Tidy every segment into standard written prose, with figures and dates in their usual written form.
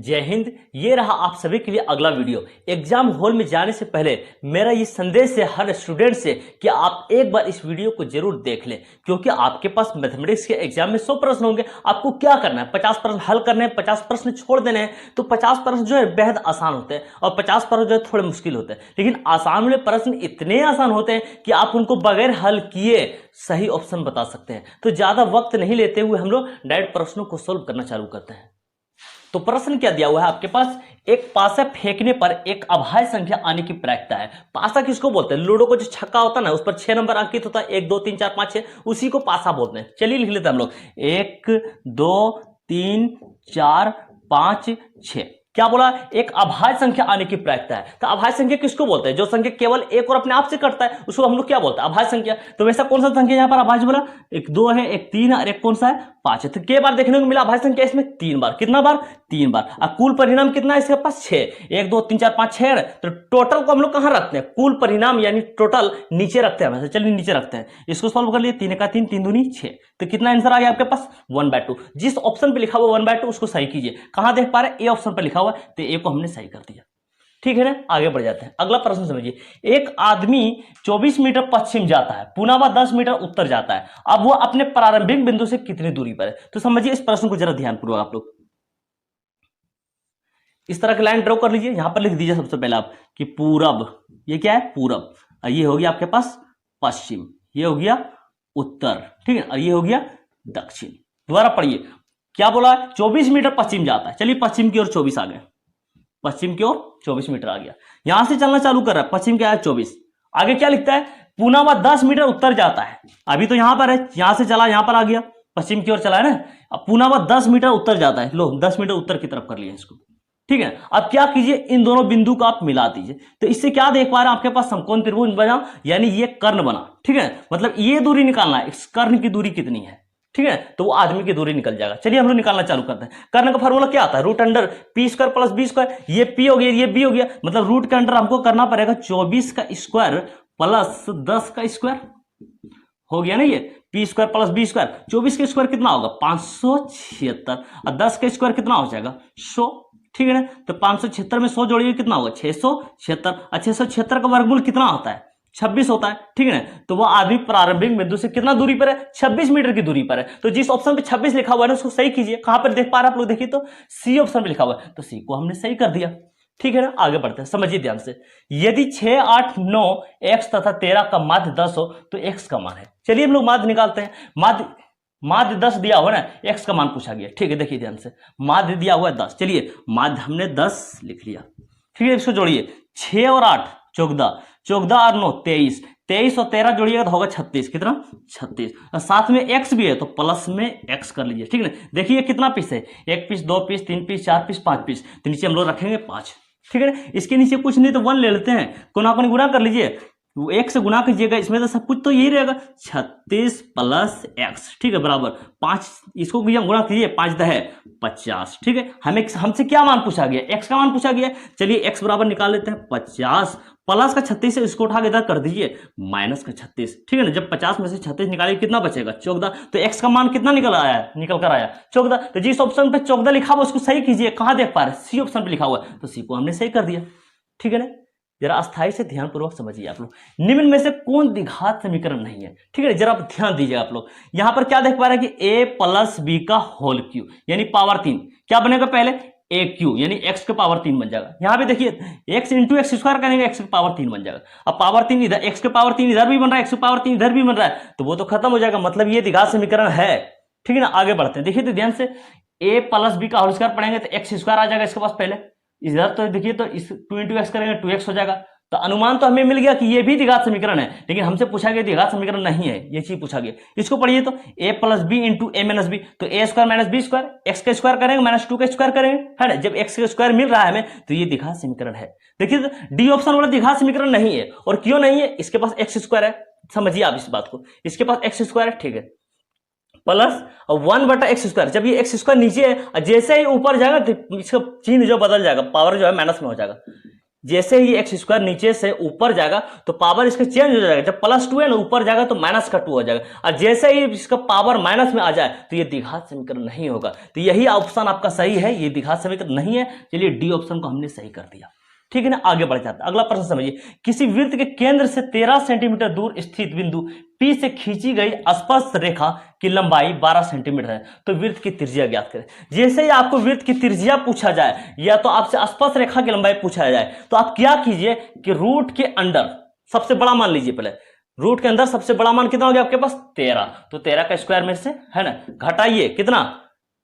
जय हिंद। ये रहा आप सभी के लिए अगला वीडियो। एग्जाम हॉल में जाने से पहले मेरा ये संदेश है हर स्टूडेंट से कि आप एक बार इस वीडियो को जरूर देख लें, क्योंकि आपके पास मैथमेटिक्स के एग्जाम में 100 प्रश्न होंगे। आपको क्या करना है, 50 प्रश्न हल करने हैं, 50 प्रश्न छोड़ देने हैं। तो 50 प्रश्न जो है बेहद आसान होते हैं और 50 प्रश्न जो है थोड़े मुश्किल होते हैं, लेकिन आसान वाले प्रश्न इतने आसान होते हैं कि आप उनको बगैर हल किए सही ऑप्शन बता सकते हैं। तो ज्यादा वक्त नहीं लेते हुए हम लोग डायरेक्ट प्रश्नों को सोल्व करना चालू करते हैं। तो प्रश्न क्या दिया हुआ है आपके पास, एक पासा फेंकने पर एक अभाज्य संख्या आने की प्रायिकता है। पासा किसको बोलते हैं? लूडो को जो छक्का होता है ना, उस पर 6 नंबर अंकित होता है, 1 2 3 4 5 6, उसी को पासा बोलते हैं। चलिए लिख लेते हैं हम लोग, 1 2 3 4 5 6। क्या बोला? एक अभाज्य संख्या आने की प्रायिकता है। तो अभाज्य संख्या किसको बोलते हैं? जो संख्या केवल एक और अपने आप से कटता है उसको हम लोग क्या बोलते हैं? अभाज्य संख्या। तो वैसा कौन सा संख्या यहां पर अभाज्य बोला? एक 2 है, एक 3 है और एक कौन सा है? 5 है। तो के बार देखने को मिला अभाज्य संख्या इसमें? 3 बार। कितना बार? 3 बार। और कुल परिणाम कितना है इसके पास? 6। 1 2 3 4 5 6 है। तो टोटल को हम लोग कहां रखते हैं? कुल परिणाम यानी टोटल नीचे रखते हैं। चलिए नीचे रखते हैं, इसको सॉल्व कर लिए। 3 का 3, 3 दूनी 6। तो कितना आंसर आ गया आपके पास? 1/2। जिस ऑप्शन पे लिखा हुआ 1/2 उसको सही कीजिए। कहां देख पा रहे हैं? ए ऑप्शन पर लिखा हुआ है, तो ए को हमने सही कर दिया। ठीक है ना, आगे बढ़ जाते हैं। अगला प्रश्न समझिए, एक आदमी 24 मीटर पश्चिम जाता है, पुनः वह 10 मीटर उत्तर जाता है। अब वो अपने प्रारंभिक बिंदु से कितनी दूरी पर है? तो समझिए इस प्रश्न को जरा ध्यानपूर्वक आप लोग इस तरह की लाइन ड्रॉ कर लीजिए। यहां पर लिख दीजिए सबसे पहले आप कि पूरब, ये क्या है? पूरब। और ये हो गया आपके पास पश्चिम, ये हो गया उत्तर, ठीक है, और ये हो गया दक्षिण। दोबारा पढ़िए, क्या बोला? 24 मीटर पश्चिम जाता है। चलिए पश्चिम की ओर 24 आ गए, पश्चिम की ओर 24 मीटर आ गया। यहां से चलना चालू कर रहा है, पश्चिम क्या है? 24। आगे क्या लिखता है? पुनः वह 10 मीटर उत्तर जाता है। अभी तो यहां पर है, यहां से चला यहां पर आ गया, पश्चिम की ओर चला है ना। अब पुनः वह 10 मीटर उत्तर जाता है। लो 10 मीटर उत्तर की तरफ कर लिया इसको, ठीक है। अब क्या कीजिए, इन दोनों बिंदु को आप मिला दीजिए। तो इससे क्या देख पा रहे हैं? आपके पास समकोण त्रिभुज बना, यानी ये कर्ण बना, ठीक है। मतलब ये दूरी निकालना है, इस कर्ण की दूरी कितनी है, ठीक है। तो वो आदमी की दूरी निकल जाएगा। चलिए हम लोग निकालना चालू करते हैं। कर्ण का फार्मूला क्या आता है? Root under P square plus B square. ये पी हो गया, ये बी हो गया, मतलब रूट के अंडर हमको करना पड़ेगा 24 का स्क्वायर प्लस 10 का स्क्वायर। हो गया ना, ये P square plus B square. 24 का स्क्वायर कितना होगा? 576, और 10 का स्क्वायर कितना हो जाएगा? 100, ठीक है ना। तो 576 में 100 जोड़िए, कितना होगा? 676। और 676 का वर्गमूल कितना होता है? 26 होता है, ठीक है ना। तो वह आदमी प्रारंभिक बिंदु से कितना दूरी पर है? 26 मीटर की दूरी पर है। तो जिस ऑप्शन पे 26 लिखा हुआ है ना उसको सही कीजिए। कहां पर देख पा रहे हैं आप लोग? देखिए तो सी ऑप्शन पे लिखा हुआ है, तो सी को हमने सही कर दिया, ठीक है ना। आगे बढ़ते हैं, समझिए ध्यान से। यदि 6 8 9 एक्स तथा 13 का माध्य 10 हो तो एक्स का मान है। चलिए हम लोग माध्य निकालते हैं। माध्य 10 दिया हुआ है ना, एक्स का मान पूछा गया, ठीक है। देखिए ध्यान से, माध्य दिया हुआ है 10। चलिए माध्य हमने 10 लिख लिया, ठीक है। इसको जोड़िए, 6 और 8 14, 14 और 9 23, 23 और 13 जोड़िएगा तो होगा 36। कितना? 36। और साथ में एक्स भी है तो प्लस में एक्स कर लीजिए, ठीक है ना। देखिए कितना पीस है? 1 piece, 2 piece, 3 piece, 4 piece, 5 piece. तो नीचे हम लोग रखेंगे 5, ठीक है ना। इसके नीचे कुछ नहीं तो 1 ले लेते हैं, कोना कोनी गुना कर लीजिए, एक से गुना कीजिएगा, इसमें तो सब कुछ तो यही रहेगा। 36 प्लस एक्स, ठीक है, बराबर 5। इसको गुना कीजिए, 5 10 50, ठीक है। हमसे क्या मान पूछा गया? एक्स का मान पूछा गया। चलिए एक्स बराबर निकाल लेते हैं, 50 प्लस का 36 है, इसको उठा के इधर कर दीजिए माइनस का 36, ठीक है ना। जब 50 में से 36 निकालिए कितना बचेगा? 14। तो एक्स का मान कितना निकल कर आया? 14। तो जिस ऑप्शन पे 14 लिखा हुआ उसको सही कीजिए। कहां देख पा रहे हैं? सी ऑप्शन पे लिखा हुआ है, तो सी को हमने सही कर दिया, ठीक है ना। जरा अस्थाई से ध्यानपूर्वक समझिए आप लोग, निम्न में से कौन द्विघात समीकरण नहीं है, ठीक है। जरा आप ध्यान दीजिए आप लोग। यहां पर क्या देख पा रहे हैं कि a प्लस बी का होल क्यू यानी पावर 3, क्या बनेगा पहले? ए क्यू यानी एक्स के पावर 3 बन जाएगा। यहां पे देखिए एक्स इंटू एक्स स्क्वायर करेंगे, एक्स के पावर 3 बन जाएगा। अब पावर 3 इधर, एक्स के पावर 3 इधर भी बन रहा है, एक्स के पावर 3 इधर भी बन रहा है, तो वो तो खत्म हो जाएगा, मतलब ये द्विघात समीकरण है, ठीक है ना। आगे बढ़ते हैं, देखिए तो ध्यान से, a प्लस बी का होल स्क्वायर पढ़ेंगे तो एक्स स्क्वायर आ जाएगा इसके पास पहले, इधर तो देखिए तो इस 2 इंटू एक्स करेंगे 2x हो जाएगा। तो अनुमान तो हमें मिल गया कि ये भी द्विघात समीकरण है, लेकिन हमसे पूछा गया द्विघात समीकरण नहीं है, ये चीज पूछा गया। इसको पढ़िए तो a plus B into A minus B, तो A square minus B square, X का स्क्वायर करेंगे माइनस 2 का स्क्वायर करेंगे, है ना। जब एक्स का स्क्वायर मिल रहा है हमें तो ये द्विघात समीकरण है। देखिए तो डी ऑप्शन वाला द्विघात समीकरण नहीं है। और क्यों नहीं है? इसके पास एक्स स्क्वायर है, समझिए आप इस बात को, इसके पास एक्स स्क्वायर है, ठीक है, प्लस 1/x स्क्वायर। जब ये एक्स स्क्वायर नीचे है, जैसे ही ऊपर जाएगा तो इसका चिन्ह जो बदल जाएगा, पावर जो है माइनस में हो जाएगा। जैसे ही एक्स स्क्वायर नीचे से ऊपर जाएगा तो पावर इसका चेंज हो जाएगा। जब +2 है ना ऊपर जाएगा तो -2 हो जाएगा, और जैसे ही इसका पावर माइनस में आ जाए तो ये द्विघात समीकरण नहीं होगा। तो यही ऑप्शन आपका सही है, ये द्विघात समीकरण नहीं है। चलिए डी ऑप्शन को हमने सही कर दिया, ठीक है ना। आगे बढ़ जाता है, अगला प्रश्न समझिए। किसी वृत्त के केंद्र से 13 सेंटीमीटर दूर स्थित बिंदु P से खींची गई स्पर्श रेखा की लंबाई 12 सेंटीमीटर है, तो वृत्त की त्रिज्या ज्ञात करें। जैसे ही आपको वृत्त की त्रिज्या पूछा जाए या तो आपसे स्पर्श रेखा की लंबाई पूछा जाए तो आप क्या कीजिए कि रूट के अंदर सबसे बड़ा मान लीजिए। पहले रूट के अंदर सबसे बड़ा मान कितना हो गया आपके पास 13, तो 13 का स्क्वायर में से है ना घटाइए कितना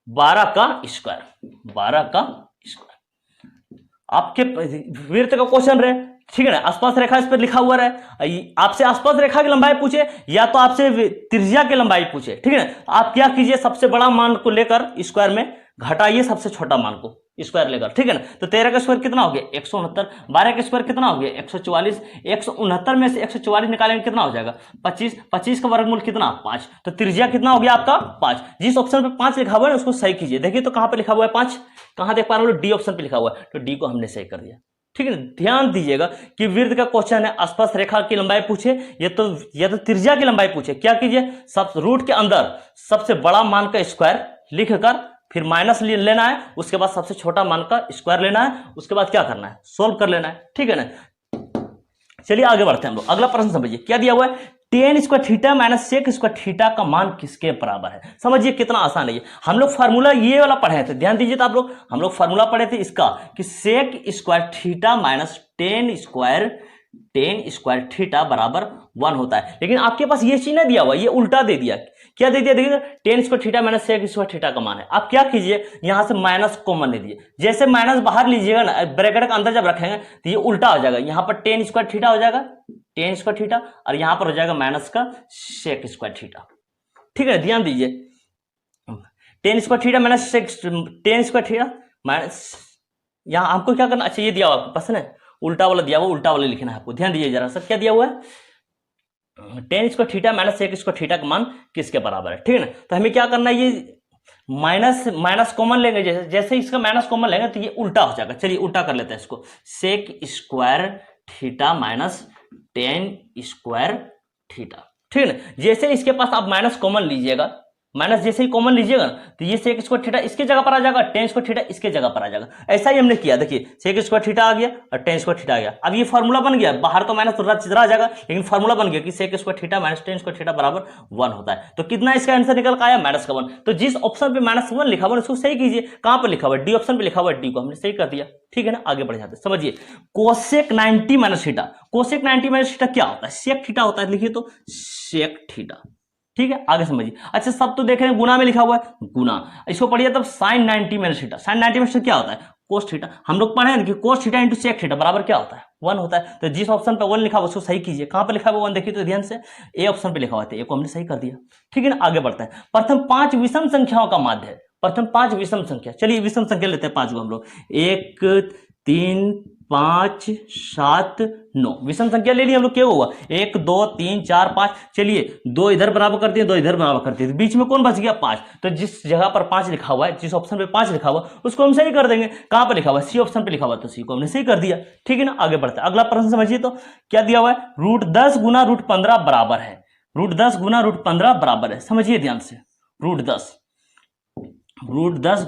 12 का स्क्वायर, 12 का स्क्वायर। आपके वृत्त का क्वेश्चन रहे, ठीक है ना, आसपास रेखा इस पर लिखा हुआ रहे, आपसे आसपास रेखा की लंबाई पूछे या तो आपसे त्रिज्या की लंबाई पूछे, ठीक है ना। आप क्या कीजिए सबसे बड़ा मान को लेकर स्क्वायर में घटाइए सबसे छोटा मान को स्क्वायर लेकर, ठीक है ना। तो 13 का स्क्वायर कितना हो गया 169, 12 का स्क्वायर कितना हो गया 144, 169 में से 144 निकालेंगे कितना हो जाएगा 25, 25 का वर्गमूल कितना 5, तो त्रिज्या कितना हो गया आपका 5। जिस ऑप्शन पे 5 लिखा हुआ है उसको सही कीजिए। देखिए तो कहां पे लिखा हुआ है 5, कहां देख पा रहे हो डी ऑप्शन पे लिखा हुआ है, तो डी को हमने सही कर दिया, ठीक है। ध्यान दीजिएगा कि वृत्त का क्वेश्चन है, आसपास रेखा की लंबाई पूछे या तो त्रिज्या की लंबाई पूछे, क्या कीजिए सब रूट के अंदर सबसे बड़ा मान का स्क्वायर लिखकर फिर माइनस लेना है, उसके बाद सबसे छोटा मान का स्क्वायर लेना है, उसके बाद क्या करना है सोल्व कर लेना है, ठीक है ना। चलिए आगे बढ़ते हैं हम लोग। अगला प्रश्न समझिए, क्या दिया हुआ है tan square theta minus sec square theta का मान किसके बराबर है। समझिए कितना आसान है ये। हम लोग फार्मूला ये वाला पढ़े थे, ध्यान दीजिए। तो आप लोग हम लोग फार्मूला पढ़े थे इसका कि sec square theta minus tan square theta बराबर 1 होता है। लेकिन आपके पास ये चीज नहीं दिया हुआ, ये उल्टा दे दिया। क्या दे दिया देखिए, tan square theta minus sec square theta का मान है। आप क्या कीजिए यहां से माइनस कॉमन ले दीजिए, जैसे माइनस बाहर लीजिएगा ना ब्रैकेट के अंदर जब रखेंगे तो ये उल्टा हो जाएगा। यहां पर टेन स्क्वायर थीटा हो जाएगा टेन स्क्वायर थीटा, और यहां पर हो जाएगा माइनस का सेक स्क्वायर थीटा, ठीक है। ध्यान दीजिए ten square theta minus tan square theta minus, यहां हमको क्या करना, अच्छा ये दिया हुआ आपको पसंद है उल्टा वाला दिया हुआ, उल्टा वाला लिखना है आपको। ध्यान दीजिए जरा सा, क्या दिया हुआ है tan square theta minus sec square theta का मान किसके बराबर है, ठीक है ना। तो हमें क्या करना है, ये माइनस कॉमन लेंगे, जैसे इसका माइनस कॉमन लेंगे तो ये उल्टा हो जाएगा। चलिए उल्टा कर लेते हैं इसको, sec square theta minus tan square theta, ठीक है ना। जैसे इसके पास आप माइनस कॉमन लीजिएगा, माइनस जैसे ही कॉमन लीजिएगा तो ये सेक स्क्वायर थीटा इसके जगह पर आ जाएगा, टेन स्क्वायर थीटा इसके जगह पर आ जाएगा। ऐसा ही हमने किया, देखिए सेक स्क्वायर थीटा आ गया और टेन स्क्वायर थीटा आ गया। अब ये फार्मूला बन गया, बाहर तो माइनस रह जाएगा लेकिन फार्मूला बन गया कि sec square theta minus tan square theta बराबर 1 होता है। तो कितना इसका आंसर निकल आया -1। तो जिस ऑप्शन पे -1 लिखा हुआ उसको सही कीजिए। कहां पर लिखा हुआ डी ऑप्शन पे लिखा हुआ, डी को हमने सही कर दिया, ठीक है ना। आगे बढ़ जाते समझिए, cosec 90 minus theta, cosec 90 minus theta क्या होता है, सेक थीटा होता है। लिखिए तो सेक थीटा, ठीक है। आगे समझिए, अच्छा सब तो देख रहे हैं गुना में लिखा हुआ है, गुना इसको पढ़िए तब sine 90 minus theta, sine 90 minus क्या होता है कोस थीटा। हम लोग पढ़े हैं कि cos theta into sec theta बराबर क्या होता है 1 होता है। तो जिस ऑप्शन पे 1 लिखा हुआ उसको सही कीजिए। कहां पे लिखा हुआ 1 देखिए तो ध्यान से, ए ऑप्शन पे लिखा हुआ था, ए को हमने सही कर दिया, ठीक है ना। आगे बढ़ते हैं, प्रथम 5 विषम संख्याओं का माध्य है, प्रथम 5 विषम संख्या। चलिए विषम संख्या लेते हैं 5 को हम लोग, 1 3 5 7 9 विषम संख्या ले ली हम लोग। क्या हुआ 1 2 3 4 5, चलिए 2 इधर बराबर करते हैं 2 इधर बराबर करते हैं, बीच में कौन बच गया 5। तो जिस जगह पर 5 लिखा हुआ है, जिस ऑप्शन पे 5 लिखा हुआ उसको हम सही कर देंगे। कहां पर लिखा हुआ है सी ऑप्शन पे लिखा हुआ, तो सी को हमने सही कर दिया, ठीक है ना। आगे बढ़ते हैं, अगला प्रश्न समझिए। तो क्या दिया हुआ है √10 गुना √15 बराबर है, √10 गुना √15 बराबर है। समझिए ध्यान से, √10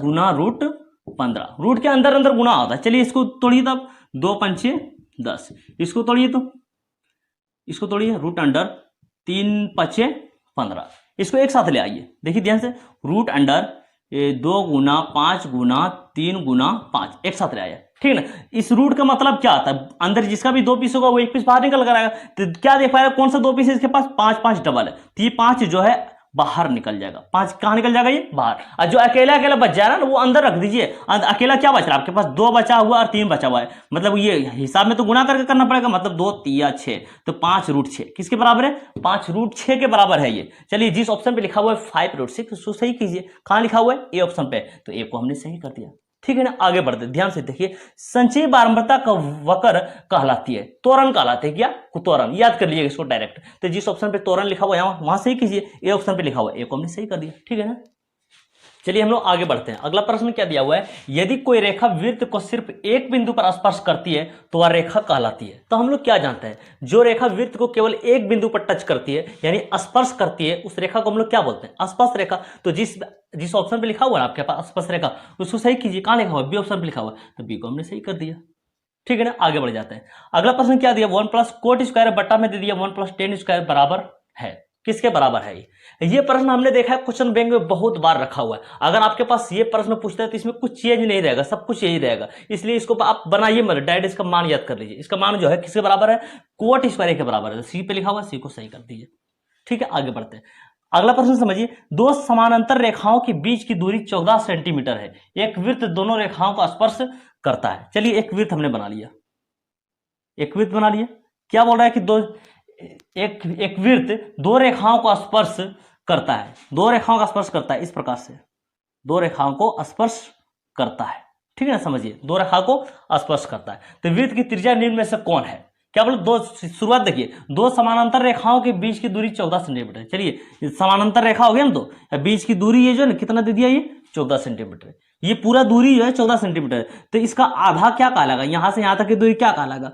गुना √15, रूट के अंदर अंदर गुना होता है। चलिए इसको तोड़िए, तब 2 पंचे 10, इसको तोड़िए तो इसको तोड़िए, रूट अंडर 3 पचे 15, इसको एक साथ ले आइए। देखिए ध्यान से, रूट अंडर 2 गुना 5 गुना 3 गुना 5 एक साथ ले आया, ठीक है ना। इस रूट का मतलब क्या आता है, अंदर जिसका भी 2 पीस होगा वो 1 पीस बाहर निकल कर आएगा। तो क्या देख पाएगा कौन सा 2 पीस है इसके पास, 5 5 डबल है, तो ये 5 जो है बाहर निकल जाएगा। 5 कहां निकल जाएगा ये बाहर, और जो अकेला अकेला बच जाएगा ना वो अंदर रख दीजिए। अकेला क्या बच रहा है आपके पास, 2 बचा हुआ और 3 बचा हुआ है, मतलब ये हिसाब में तो गुना करके करना पड़ेगा, मतलब 2 3 6, तो 5√6 किसके बराबर है 5√6 के बराबर है ये। चलिए जिस ऑप्शन पे लिखा हुआ है 5√6 उसको सही कीजिए। कहां लिखा हुआ है ए ऑप्शन पे, तो ए को हमने सही कर दिया, ठीक है ना। आगे बढ़ते ध्यान से देखिए, संचयी बारंबारता का वक्र कहलाती है, त्वरण कहलाते हैं। क्या त्वरण, याद कर लीजिएगा इसको डायरेक्ट। तो जिस ऑप्शन पे त्वरण लिखा हुआ है वहां सही कीजिए, ए ऑप्शन पे लिखा हुआ है, ए को हमने सही कर दिया, ठीक है ना। चलिए हम लोग आगे बढ़ते हैं। अगला प्रश्न क्या दिया हुआ है, यदि कोई रेखा वृत्त को सिर्फ एक बिंदु पर स्पर्श करती है तो वह रेखा कहलाती है। तो हम लोग क्या जानते हैं, जो रेखा वृत्त को केवल एक बिंदु पर टच करती है यानी स्पर्श करती है, उस रेखा को हम लोग क्या बोलते हैं, स्पर्श रेखा। तो जिस ऑप्शन पे लिखा हुआ है आपके पास स्पर्श रेखा, उसको सही कीजिए। कहां लिखा हुआ है, बी ऑप्शन पे लिखा हुआ है, तो बी को हमने सही कर दिया। ठीक है ना, आगे बढ़ जाते हैं। अगला प्रश्न क्या दिया, 1 प्लस कोट स्क्वायर बटा में दे दिया 1 प्लस टेन स्क्वायर बराबर है, किसके बराबर है ये प्रश्न हमने देखा है क्वेश्चन बैंक में बहुत बार रखा हुआ है। अगर आपके पास ये प्रश्न पूछता है तो इसमें कुछ चेंज नहीं रहेगा, सब कुछ यही रहेगा, इसलिए इसको आप बनाइए मत, डायरेक्ट इसका मान याद कर लीजिए। इसका मान जो है किसके बराबर है, कोट स्क्वायर के बराबर है। सी पे लिखा हुआ है, सी को सही कर दीजिए। ठीक है, आगे बढ़ते हैं। अगला प्रश्न समझिए, दो समानांतर रेखाओं के बीच की दूरी 14 सेंटीमीटर है, एक वृत्त दोनों रेखाओं का स्पर्श करता है। चलिए एक वृत्त हमने बना लिया, एक वृत्त बना लिया। क्या बोल रहा है कि एक वृत्त दो रेखाओं को स्पर्श करता है, दो रेखाओं का स्पर्श करता है, इस प्रकार से दो रेखाओं को स्पर्श करता है। ठीक है ना, समझिए दो रेखा को स्पर्श करता है। तो वृत्त की त्रिज्या निम्न में से कौन है, क्या बोले, दो, शुरुआत देखिए, दो समानांतर रेखाओं के बीच की दूरी 14 सेंटीमीटर। चलिए समानांतर रेखा हो गया ना, तो बीच की दूरी ये जो है ना कितना दे दिया, ये 14 सेंटीमीटर। ये पूरा दूरी जो है 14 सेंटीमीटर, तो इसका आधा क्या कहलाएगा, यहां से यहां तक की दूरी क्या कहलाएगा,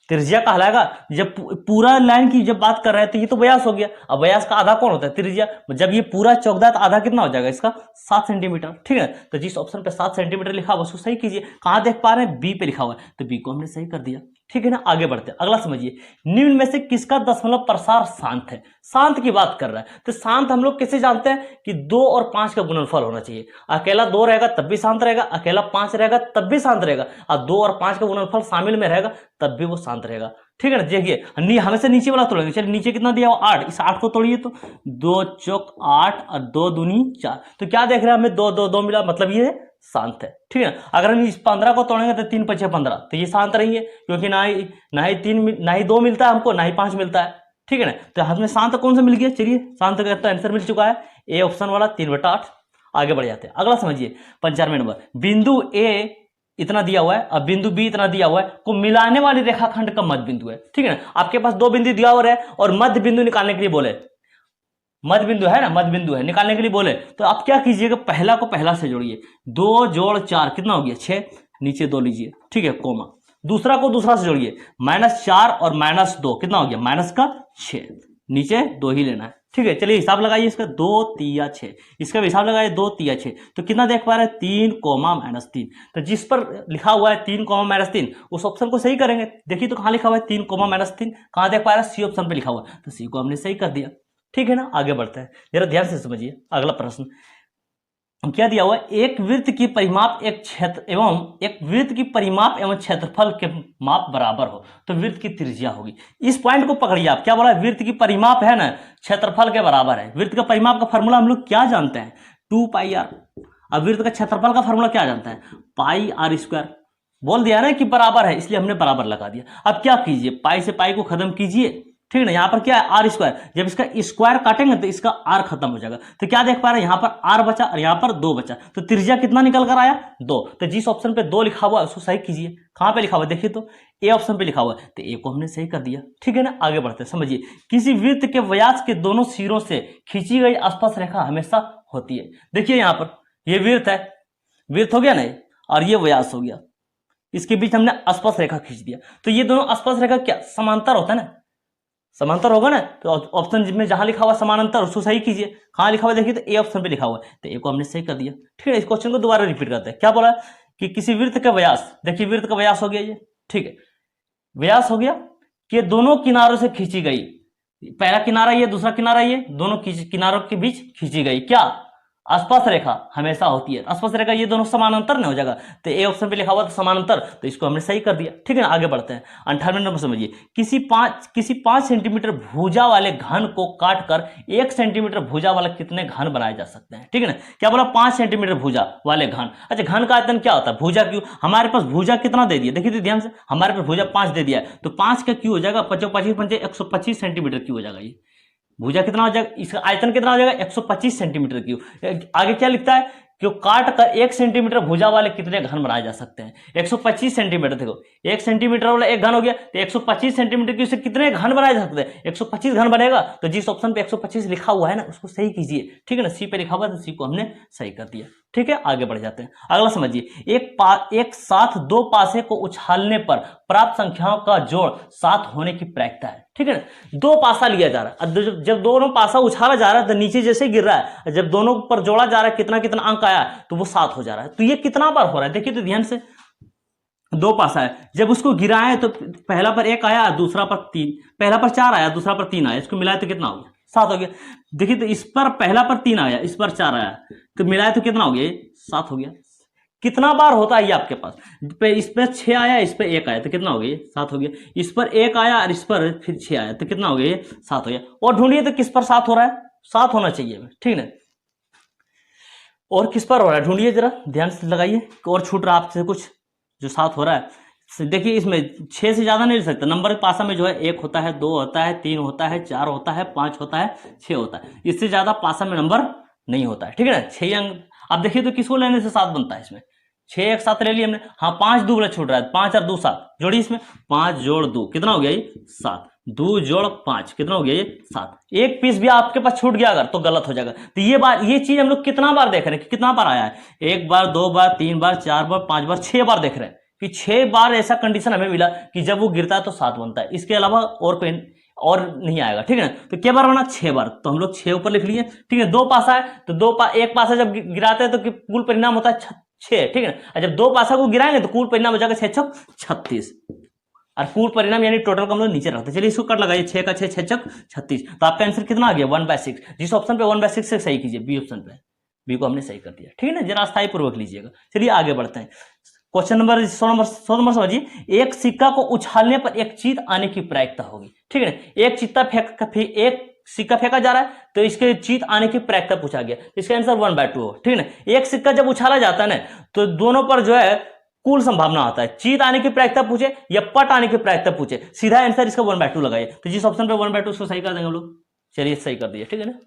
त्रिज्या कहलाएगा। जब पूरा लाइन की जब बात कर रहे हैं तो ये तो व्यास हो गया। अब व्यास का आधा कौन होता है, त्रिज्या। जब ये पूरा 14 तो आधा कितना हो जाएगा इसका, 7 सेंटीमीटर। ठीक है, तो जिस ऑप्शन पे 7 सेंटीमीटर लिखा हुआ उसको सही कीजिए। कहां देख पा रहे हैं, बी पे लिखा हुआ है, तो बी को हमने सही कर दिया। ठीक है ना, आगे बढ़ते हैं। अगला समझिए, निम्न में से किसका दशमलव प्रसार शांत है। शांत की बात कर रहा है, तो शांत हम लोग कैसे जानते हैं कि 2 और 5 का गुणनफल होना चाहिए। अकेला 2 रहेगा तब भी शांत रहेगा, अकेला 5 रहेगा तब भी शांत रहेगा, और 2 और 5 का गुणनफल शामिल में रहेगा तब भी वो शांत रहेगा। ठीक है ना, देखिए हमेशा नीचे वाला तोड़ेंगे। चलिए नीचे कितना दिया हुआ, 8, इस 8 को तोड़िए तो 2 चौक 8 और 2 दूनी 4, तो क्या देख रहे हैं हमें, 2 2 2 मिला, मतलब ये शांत है। ठीक है, अगर हम इस 15 को तोड़ेंगे तो 3 5 15, तो ये शांत रहेंगे, क्योंकि ना ही 2 मिलता है हमको, ना ही 5 मिलता है। ठीक है ना, तो हमें शांत कौन सा मिल गया, चलिए शांत का तो आंसर मिल चुका है, ए ऑप्शन वाला 3/8। आगे बढ़ जाते हैं। अगला समझिए 95 नंबर, बिंदु ए इतना दिया हुआ है और बिंदु बी इतना दिया हुआ है, को मिलाने वाली रेखाखंड का मध्य बिंदु है। ठीक है ना, आपके पास 2 बिंदु दिया हुआ है और मध्य बिंदु निकालने के लिए बोले, मध्य बिंदु है ना, मध्य बिंदु है निकालने के लिए बोले, तो आप क्या कीजिएगा, पहला को पहला से जोड़िए, 2 जोड़ 4 कितना हो गया, 6, नीचे 2 लीजिए। ठीक है, कोमा, दूसरा को दूसरा से जोड़िए, -4 और -2 कितना हो गया, -6, नीचे 2 ही लेना है। ठीक है, चलिए हिसाब लगाइए इसका, 2 3 6, इसका भी हिसाब लगाइए, 2 3 6, तो कितना देख पा रहे हैं, 3, -3। तो जिस पर लिखा हुआ है 3, -3, उस ऑप्शन को सही करेंगे। देखिए तो कहां लिखा हुआ है 3, -3, कहां देख पा रहे हैं, सी ऑप्शन पे लिखा हुआ है, तो सी को हमने सही कर दिया। ठीक है ना, आगे बढ़ते हैं, जरा ध्यान से समझिए। अगला प्रश्न क्या दिया हुआ है, एक वृत्त की परिमाप एक क्षेत्रफल के माप बराबर हो तो वृत्त की त्रिज्या होगी। इस पॉइंट को पकड़िए आप, क्या बोला है, वृत्त की परिमाप है ना क्षेत्रफल के बराबर है। वृत्त का परिमाप का फॉर्मूला हम लोग क्या जानते हैं, 2πr। अब वृत्त का क्षेत्रफल का फॉर्मूला क्या जानते हैं, πr²। बोल दिया ना कि बराबर है, इसलिए हमने बराबर लगा दिया। अब क्या कीजिए, पाई से पाई को खत्म कीजिए। ठीक है ना, यहां पर क्या है, r², जब इसका स्क्वायर काटेंगे तो इसका r खत्म हो जाएगा। तो क्या देख पा रहे हैं, यहां पर r बचा और यहां पर 2 बचा, तो त्रिज्या कितना निकल कर आया, 2। तो जिस ऑप्शन पे 2 लिखा हुआ है उसको सही कीजिए। कहां पे लिखा हुआ है, देखिए तो ए ऑप्शन पे लिखा हुआ है, तो ए को हमने सही कर दिया। ठीक है ना, आगे बढ़ते हैं। समझिए, किसी वृत्त के व्यास के दोनों सिरों से खींची गई स्पर्श रेखा हमेशा होती है। देखिए यहां पर ये वृत्त है, वृत्त हो गया ना, और ये व्यास हो गया, इसके बीच हमने स्पर्श रेखा खींच दिया, तो ये दोनों स्पर्श रेखा क्या समांतर होता है ना, समांतर होगा ना, तो ऑप्शन में जहां लिखा हुआ समानांतर उसको सही कीजिए। कहां लिखा हुआ देखिए तो ए ऑप्शन पे लिखा हुआ है, तो ए को हमने सही कर दिया। ठीक है, इस क्वेश्चन को दोबारा रिपीट करते हैं। क्या बोला कि किसी वृत्त का व्यास, देखिए वृत्त का व्यास हो गया ये, ठीक है, व्यास हो गया कि दोनों किनारों से खींची गई, पहला किनारा ये, दूसरा किनारा ये, दोनों किनारों के बीच खींची गई क्या, स्पर्श रेखा हमेशा होती है। स्पर्श रेखा ये दोनों समानांतर नहीं हो जाएगा, तो ए ऑप्शन पे लिखा हुआ था समानांतर, तो इसको हमने सही कर दिया। ठीक है ना, आगे बढ़ते हैं। 58 नंबर समझिए, किसी 5 सेंटीमीटर भुजा वाले घन को काट कर 1 सेंटीमीटर भुजा वाला कितने घन बनाए जा सकते हैं। ठीक है ना, क्या बोला, 5 सेंटीमीटर भुजा वाले घन। अच्छा, घन का आयतन क्या होता है, भुजा क्यों, हमारे पास भुजा कितना दे दिया, देखिए ध्यान से, हमारे पास भुजा 5 दे दिया है, तो 5 का क्यों हो जाएगा, 25 5 125 सेंटीमीटर क्यों हो जाएगा, ये भुजा कितना हो जाएगा, इसका आयतन कितना हो जाएगा, 125 सेंटीमीटर क्यूब। आगे क्या लिखता है कि वो काट कर 1 सेंटीमीटर भुजा वाले कितने घन बनाए जा सकते हैं। 125 सेंटीमीटर, देखो 1 सेंटीमीटर वाला 1 घन हो गया, तो 125 सेंटीमीटर की उससे कितने घन बनाए जा सकते हैं, 125 घन बनेगा। तो जिस ऑप्शन पे 125 लिखा हुआ है ना उसको सही कीजिए, ठीक है ना। सी पे लिखा हुआ है तो सी को हमने सही कर दिया, ठीक है। आगे बढ़ जाते हैं, अगला समझिए। एक साथ 2 पासे को उछालने पर प्राप्त संख्याओं का जोड़ 7 होने की प्रायिकता है, ठीक है ना। 2 पासा लिया जा रहा है, जब दोनों पासा उछाला जा रहा है तो नीचे जैसे गिर रहा है, जब दोनों पर जोड़ा जा रहा है कितना कितना अंक आया तो वो 7 हो जा रहा है। तो ये कितना बार हो रहा है, देखिए तो ध्यान से। 2 पासा है, जब उसको गिराए तो पहला पर 1 आया, दूसरा पर 3, पहला पर 4 आया, दूसरा पर 3 आया, इसको मिलाए तो कितना हो गया, 7 हो गया। देखिए तो इस पर पहला पर 3 आया, इस पर 4 आया, तो मिलाए तो कितना हो गया, 7 हो गया। कितना बार होता है ये आपके पास, इस पर 6 आया, इस पर 1 आया, तो कितना हो गया, 7 हो गया। इस पर 1 आया और इस पर फिर 6 आया, तो कितना हो गया, 7 हो गया। और ढूंढिए तो किस पर 7 हो रहा है, 7 होना चाहिए, ठीक है। और किस पर हो रहा है ढूंढिए, जरा ध्यान से लगाइए, और छूट रहा आपसे कुछ जो 7 हो रहा है। देखिए इसमें 6 से ज्यादा नहीं ले सकता। नंबर के पासा में जो है 1 होता है, 2 होता है, 3 होता है, 4 होता है, 5 होता है, 6 होता है। इससे ज्यादा पासा में नंबर नहीं होता है, ठीक है ना। 6 अंक आप देखिए तो किसको लेने से 7 बनता है, इसमें 6 एक साथ ले लिए हमने, हाँ 5 2 छूट रहा है, 5 और 2 7 जोड़िए, इसमें 5 जोड़ 2 कितना हो गया, ये 7, 2 जोड़ 5 कितना हो गया, ये 7। एक पीस भी आपके पास छूट गया अगर तो गलत हो जाएगा। तो ये चीज हम लोग कितना बार देख रहे हैं कि कितना बार आया है, 1 बार, 2 बार, 3 बार, 4 बार, 5 बार, 6 बार देख रहे हैं कि 6 बार ऐसा कंडीशन हमें मिला कि जब वो गिरता है तो 7 बनता है। इसके अलावा और कोई और नहीं आएगा, ठीक है ना। तो क्या बार बना, 6 बार, तो हम लोग 6 ऊपर लिख लिए, ठीक है। 2 पासा है तो एक पासा जब गिराते हैं तो कुल परिणाम होता है 6, ठीक है ना। जब 2 पासा को गिराएंगे तो कुल परिणाम हो जाएगा 6 छक 36, और कुल परिणाम यानी टोटल को हम लोग नीचे रखते हैं। चलिए इसको कट लगाइए, 6 का 6 6 छक 36, तो आपका आंसर कितना आ गया, 1/6। जिस ऑप्शन पे 1/6 से सही कीजिए, बी ऑप्शन पे, बी को हमने सही कर दिया, ठीक है ना। जरा स्थायी पूर्वक लीजिएगा। चलिए आगे बढ़ते हैं, क्वेश्चन नंबर 100 नंबर समझिए। एक सिक्का को उछालने पर एक चीत आने की प्रायिकता होगी, ठीक है ना। एक सिक्का फेंका जा रहा है तो इसके चीत आने की प्रायिकता पूछा गया, इसका आंसर 1/2 हो, ठीक है ना। एक सिक्का जब उछाला जाता है ना तो दोनों पर जो है कुल संभावना आता है, चीत आने की प्रायिकता पूछे या पट आने की प्रायिकता पूछे, सीधा आंसर इसका 1/2 लगाइए। तो जिस ऑप्शन पे 1/2 उसको सही कर देंगे हम लोग। चलिए सही कर दिए, ठीक है ना।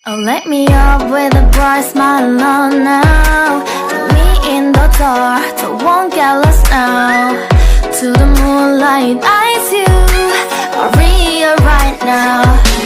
Oh, let me up with a bright smile on now. Put me in the dark, so won't get lost now. To the moonlight, eyes you, Maria right now.